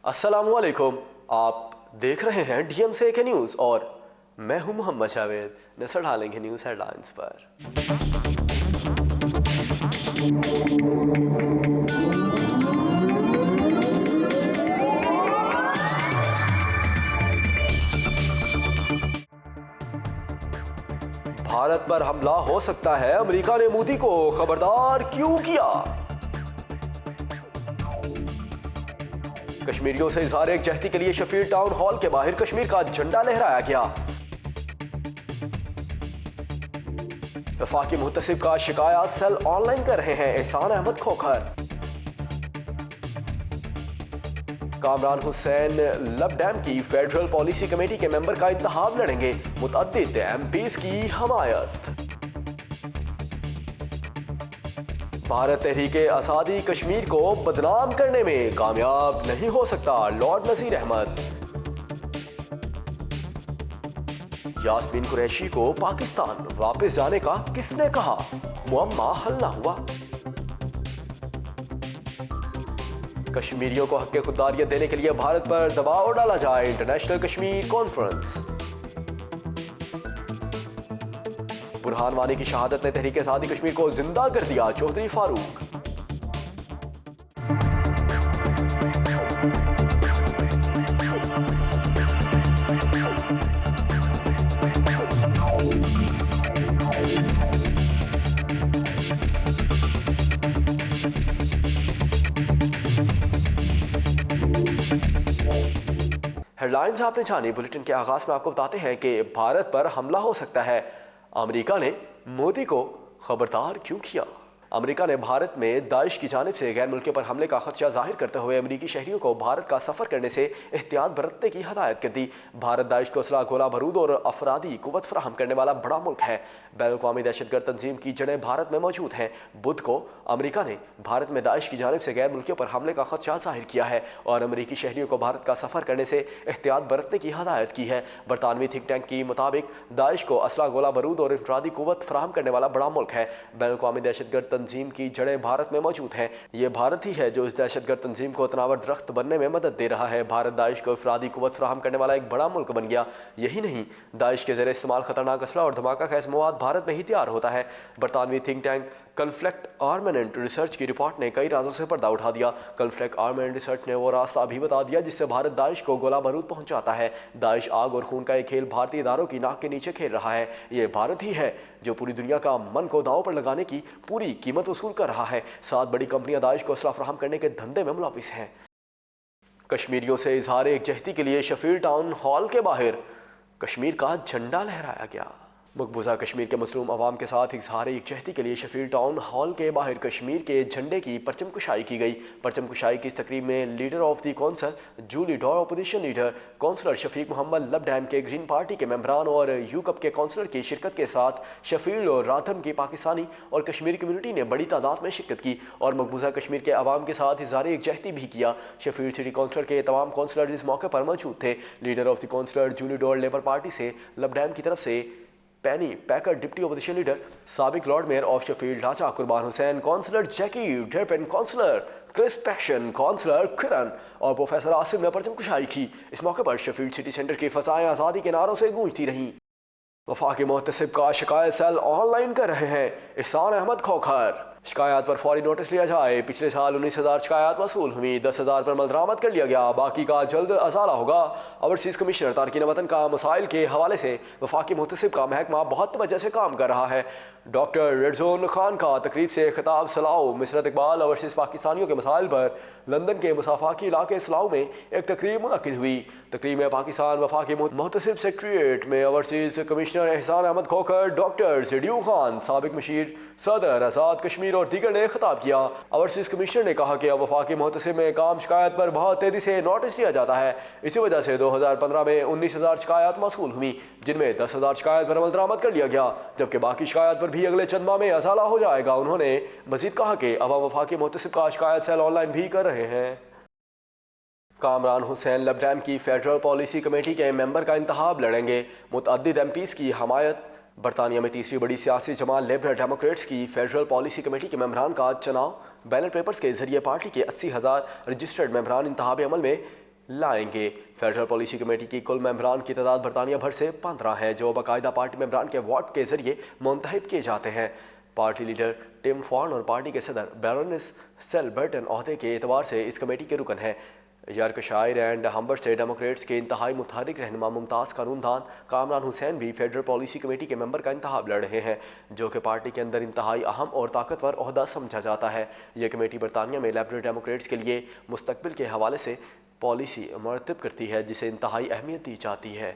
अस्सलामुअलैकुम। आप देख रहे हैं DMCA के न्यूज़ और मैं हूं मोहम्मद जावेद। नजर डालेंगे न्यूज़ हेडलाइंस पर। भारत पर हमला हो सकता है, अमेरिका ने मोदी को खबरदार क्यों किया? कश्मीरियों से इजहार यकजहती के लिए शफील टाउन हॉल के बाहर कश्मीर का झंडा लहराया गया। वफाकी मुहतसिब का शिकायत सेल ऑनलाइन कर रहे हैं एहसान अहमद खोखर। कामरान हुसैन लब डैम की फेडरल पॉलिसी कमेटी के मेंबर का इंतखाब लड़ेंगे, मुतअद्दिद MPs की हमायत। भारत तहरीके आज़ादी कश्मीर को बदनाम करने में कामयाब नहीं हो सकता, लॉर्ड नज़ीर अहमद। यास्मीन कुरैशी को पाकिस्तान वापस जाने का किसने कहा? मुअम्मा हल ना हुआ। कश्मीरियों को हक़ खुददारियत देने के लिए भारत पर दबाव डाला जाए, इंटरनेशनल कश्मीर कॉन्फ्रेंस। बुरहान वानी की शहादत ने तहरीक आज़ादी कश्मीर को जिंदा कर दिया, चौधरी फारूक। हेडलाइंस आपने जानी। बुलेटिन के आगाज में आपको बताते हैं कि भारत पर हमला हो सकता है, अमेरिका ने मोदी को खबरदार क्यों किया? अमेरिका ने भारत में दाइश की जानिब से गैर मुल्कियों पर हमले का खदशा जाहिर करते हुए अमेरिकी शहरियों को भारत का सफर करने से एहतियात बरतने की हदायत कर दी। भारत दाइश को असला, गोला बारूद और अफरादी कुव्वत फराहम करने वाला बड़ा मुल्क है। बैनुल-अक़वामी दहशतगर्द तंजीम की जड़ें भारत में मौजूद हैं। बुध को अमेरिका ने भारत में दाइश की जानिब से गैर मुल्कियों पर हमले का खदशा जाहिर किया है और अमेरिकी शहरियों को भारत का सफर करने से एहतियात बरतने की हदायत की है। बरतानवी थिंक टैंक की मुताबिक दाइश को असला, गोला बारूद और अफरादी कुव्वत फराहम करने वाला बड़ा मुल्क है। बैनुल-अक़वामी दहशतगर्द तंजीम की जड़ें भारत में मौजूद हैं। ये भारत ही है जो इस दहशतगर्द तंजीम को तनावर दरख्त बनने में मदद दे रहा है। भारत दाइश को अफरादी कुव्वत फराहम करने वाला एक बड़ा मुल्क बन गया। यही नहीं, दाइश के ज़रिए इस्तेमाल खतरनाक असला और धमाका खैज मवाद भारत में ही तैयार होता है। बरतानवी थिंक टैंक कन्फ्लिक्ट आर्मेंट रिसर्च की रिपोर्ट ने कई राजों से पर्दा उठा दिया। कन्फ्लिक्ट आर्मेंट रिसर्च ने वो रास्ता भी बता दिया जिससे भारत दाइश को गोला बारूद पहुंचाता है। दाइश आग और खून का एक खेल भारतीय इदारों की नाक के नीचे खेल रहा है। ये भारत ही है जो पूरी दुनिया का मन को दांव पर लगाने की पूरी कीमत वसूल कर रहा है। 7 बड़ी कंपनियां दाइश को असला फराहम करने के धंधे में मुलविस हैं। कश्मीरियों से इजहार यकजहती के लिए शफील टाउन हॉल के बाहर कश्मीर का झंडा लहराया गया। मकबूजा कश्मीर के मसलूम अवाम के साथ इजहार यकजहती के लिए शफील टाउन हॉल के बाहर कश्मीर के झंडे की परचम कुशाई की गई। परचम कुशाई की इस तकरीब में leader of the council Julie Dore, opposition leader councillor Shafiq Mohammed, Lib Dem के ग्रीन पार्टी के मेंबरान और यूकप के कौंसलर की शिरकत के साथ शफील और राधम की पाकिस्तानी और कश्मीरी कम्यूनिटी ने बड़ी तादाद में शिरकत की और मकबूजा कश्मीर के अवाम के साथ इजहार यकजहती भी किया। शफील सिटी कौंसलर के तमाम कौंसलर इस मौके पर मौजूद थे। Leader of the councillor Julie Dore Labour party से लब डैम की तरफ से Penny Packer, deputy opposition leader साबिक lord mayor of Sheffield Raja Qurban Hussain, councillor Jackie ढेरपेन, कौंसलर क्रिस पैशन, कौंसलर किरण और प्रोफेसर आसिम ने परचम कुशाई की। इस मौके पर शफील सिटी सेंटर की फसाएं आज़ादी के नारों से गूंजती रहीं। वफाकी मुहतसिब का शिकायत सेल ऑनलाइन कर रहे हैं एहसान अहमद खोखर। शिकायत पर फौरी नोटिस लिया जाए। पिछले साल 19,000 शिकायत मसूल हुई, 10,000 पर अमल दरामद कर लिया गया, बाकी का जल्द अजाला होगा। ओवरसीज़ कमिश्नर तारकीन वतन का मसाइल के हवाले से वफाकी मुहतसिब का महकमा बहुत तवज्जो से काम कर रहा है। डॉक्टर रेडजोन खान का तकरीब से खिताब सलाओ मिसरत इकबाल ओवरसीज़ पाकिस्तानियों के मसाइल पर लंदन के मुसाफाकी इलाके सलाओ में एक तकरीब मुनक्किद हुई। तकरीब में पाकिस्तान वफाकी मुहतसिब सेक्रेटरीट में ओवरसीज़ कमिश्नर एहसान अहमद खोखर, डॉक्टर ज़िडियो खान, साबिक मशीर सदर आज़ाद कश्मीर और दीगर ने खिताब किया। ओवरसीज़ कमिश्नर ने कहा कि वफाकी मुहतसिब में काम शिकायत पर बहुत तेज़ी से नोटिस लिया जाता है। इसी वजह से 2015 में 19,000 शिकायत मसूल हुई, जिनमें 10,000 शिकायत पर अमल दरामद कर लिया गया, जबकि बाकी शिकायत पर भी अगले चंद माह में अजाला हो जाएगा। उन्होंने मजीद कहा कि अब वफाकी मुहतसिब का शिकायत सेल ऑनलाइन भी कर रहे हैं। कामरान हुसैन लब डैम की फेडरल पॉलिसी कमेटी के मेंबर का इंतखाब लड़ेंगे, मुतअद्दिद MPs की हमायत। बरतानिया में तीसरी बड़ी सियासी जमात लिबरल डेमोक्रेट्स की फेडरल पॉलिसी कमेटी के मेंबरान का चुनाव बैलेट पेपर्स के जरिए पार्टी के 80,000 रजिस्टर्ड मेंबरान इंतखाब अमल में लाएंगे। फेडरल पॉलिसी कमेटी की कुल मेंबरान की तादाद बरतानिया भर से 15 है, जो बाकायदा पार्टी मेंबरान के वोट के जरिए मुंतखब किए जाते हैं। पार्टी लीडर टिम फॉर्न और पार्टी के सदर बैरोनेस सेल बर्टन ओहदे के एतबार से इस कमेटी के रुकन हैं। यॉर्कशायर एंड हम्बर से डेमोक्रेट्स के इंतहाई मुतहरिक रहनुमा मुमताज़ कानूनदान कामरान हुसैन भी फेडरल पॉलिसी कमेटी के मेंबर का इंतखाब लड़ रहे हैं, जो कि पार्टी के अंदर इंतहाई अहम और ताकतवर ओहदा समझा जाता है। यह कमेटी बरतानिया में लिबरल डेमोक्रेट्स के लिए मुस्तकबिल के हवाले से पॉलिसी मरतब करती है, जिसे इंतहाई अहमियत दी जाती है।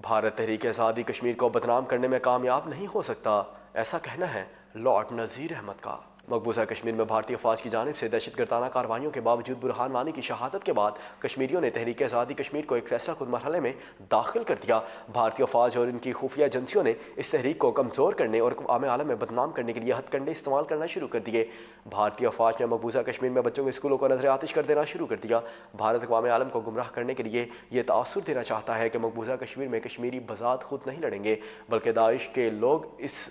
भारत तहरीक आज़ादी कश्मीर को बदनाम करने में कामयाब नहीं हो सकता, ऐसा कहना है लॉर्ड नज़ीर अहमद का। मकबूजा कश्मीर में भारतीय अफवाज की जानिब से दहशतगर्दाना कार्रवाइयों के बावजूद बुरहान वानी की शहादत के बाद कश्मीरियों ने तहरीक आज़ादी कश्मीर को एक फैसला खुद मरहले में दाखिल कर दिया। भारतीय अफवाज और इनकी खुफिया एजेंसियों ने इस तहरीक को कमज़ोर करने और अक़वाम आलम में बदनाम करने के लिए हथकंडे इस्तेमाल करना शुरू कर दिए। भारतीय अफवाज ने मकबूजा कश्मीर में बच्चों के स्कूलों को नजर आतिश कर देना शुरू कर दिया। भारत अक़वाम आलम को गुमराह करने के लिए यह तासुर देना चाहता है कि मकबूजा कश्मीर में कश्मीरी बजात खुद नहीं लड़ेंगे, बल्कि दाइश के लोग इस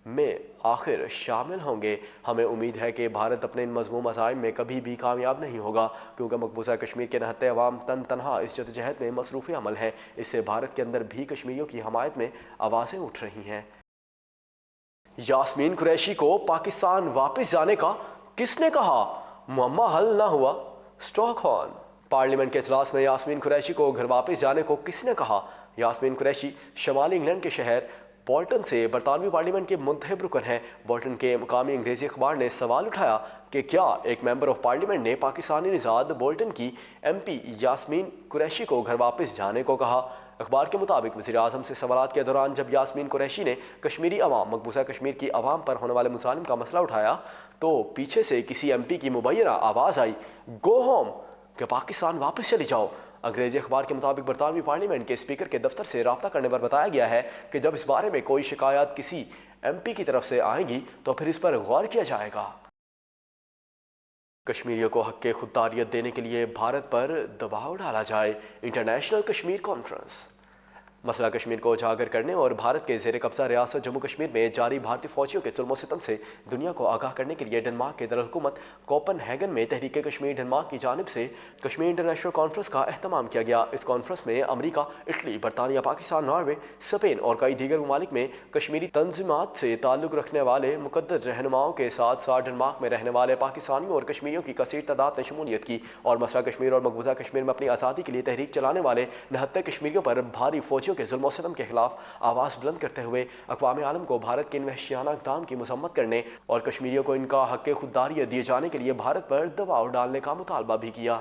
में आखिर शामिल होंगे। हमें उम्मीद है कि भारत अपने इन मज़मूम अज़ाइम में कभी भी कामयाब नहीं होगा, क्योंकि मकबूजा कश्मीर के नहत्ते अवाम तन तनहा इस जदोजहद में मसरूफ़ अमल है। इससे भारत के अंदर भी कश्मीरियों की हमायत में आवाज़ें उठ रही हैं। यास्मीन कुरैशी को पाकिस्तान वापस जाने का किसने कहा? मुअम्मा हल ना हुआ, स्टॉकहोम। पार्लियामेंट के इजलास में यास्मीन कुरैशी को घर वापस जाने को किसने कहा? यास्मीन कुरैशी शमाली इंग्लैंड के शहर बोल्टन से बरतानवी पार्लियामेंट के मुंतखब रुकन हैं। बोल्टन के मुकामी अंग्रेजी अखबार ने सवाल उठाया कि क्या एक मेंबर ऑफ पार्लियामेंट ने पाकिस्तानी निजाद बोल्टन की MP यास्मीन कुरैशी को घर वापस जाने को कहा। अखबार के मुताबिक वज़ीर आज़म से सवालात के दौरान जब यास्मीन कुरैशी ने कश्मीरी अवाम मकबूजा कश्मीर की अवाम पर होने वाले मुजालिम का मसला उठाया, तो पीछे से किसी MP की मुबैना आवाज़ आई, गो होम, कि पाकिस्तान वापस चली जाओ। अंग्रेजी अखबार के मुताबिक बरतानवी पार्लियामेंट के स्पीकर के दफ्तर से रब्ता करने पर बताया गया है कि जब इस बारे में कोई शिकायत किसी MP की तरफ से आएंगी तो फिर इस पर गौर किया जाएगा। कश्मीरियों को हक़ खुददारियत देने के लिए भारत पर दबाव डाला जाए, इंटरनेशनल कश्मीर कॉन्फ्रेंस। मसला कश्मीर को उजागर करने और भारत के ज़ेर कब्ज़ा रियासत जम्मू कश्मीर में जारी भारतीय फौजियों के जुल्म सितम से दुनिया को आगाह करने के लिए डेनमार्क के दरअल-हुकूमत कोपनहेगन में तहरीक कश्मीर डेनमार्क की जानिब से कश्मीर इंटरनेशनल कॉन्फ्रेंस का एहतमाम किया गया। इस कॉन्फ्रेंस में अमरीका, इटली, बरतानिया, पाकिस्तान, नॉर्वे, स्पेन और कई दीगर ममालिक में कश्मीरी तंजीमात से ताल्लुक़ रखने वाले मुक़द्दस रहनुमाओं के साथ साथ डेनमार्क में रहने वाले पाकिस्तानियों और कश्मीरियों की कसीर तादाद ने शमूलियत की और मसला कश्मीर और मकबूजा कश्मीर में अपनी आज़ादी के लिए तहरीक चलाने वाले 69 कश्मीरियों पर भारी फौजियों के जुल्म सितम के खिलाफ आवाज़ बुलंद करते हुए अक़वाम आलम को भारत के इन वहशियाना इक़दाम की मज़म्मत करने और कश्मीरियों को इनका हक़ खुददारियत दिए जाने के लिए भारत पर दबाव डालने का मुतालबा भी किया।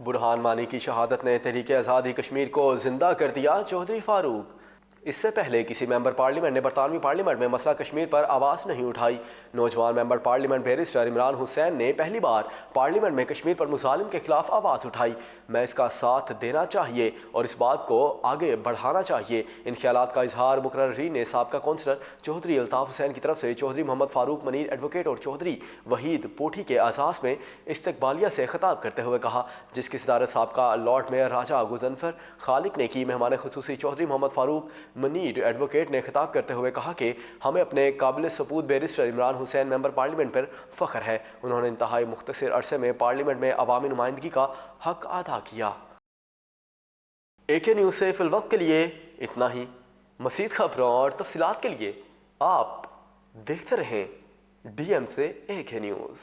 बुरहान वानी की शहादत ने तहरीक आज़ादी कश्मीर को जिंदा कर दिया, चौधरी फारूक। इससे पहले किसी मेंबर पार्लियामेंट ने बरतानवी पार्लियामेंट में मसला कश्मीर पर आवाज़ नहीं उठाई। नौजवान member parliament barrister Imran Hussain ने पहली बार पार्लियामेंट में कश्मीर पर मुजालिम के खिलाफ आवाज़ उठाई। मैं इसका साथ देना चाहिए और इस बात को आगे बढ़ाना चाहिए। इन ख्यालात का इजहार मुकर्ररीन ने साबका कौंसलर चौधरी अल्ताफ़ हुसैन की तरफ से चौधरी मोहम्मद फ़ारूक मनीर एडवोकेट और चौधरी वहीद पोठी के एजाज़ में इस्तकबालिया से खिताब करते हुए कहा, जिसकी सदारत साबका लॉर्ड मेयर राजा गुजनफर खालिक ने की। मेहमान खुसूसी चौधरी मोहम्मद फ़ारूक मनीर एडवोकेट ने खिताब करते हुए कहा कि हमें अपने काबिल सबूत barrister Imran Hussain member parliament पर फ़ख्र है। उन्होंने इंतहाई मुख्तसर अरसे में पार्लियामेंट में अवामी नुमाइंदगी का हक अदा किया। AK न्यूज़ से फिलवक्त के लिए इतना ही। मज़ीद खबरों और तफसीलात के लिए आप देखते रहें DM से AK न्यूज़।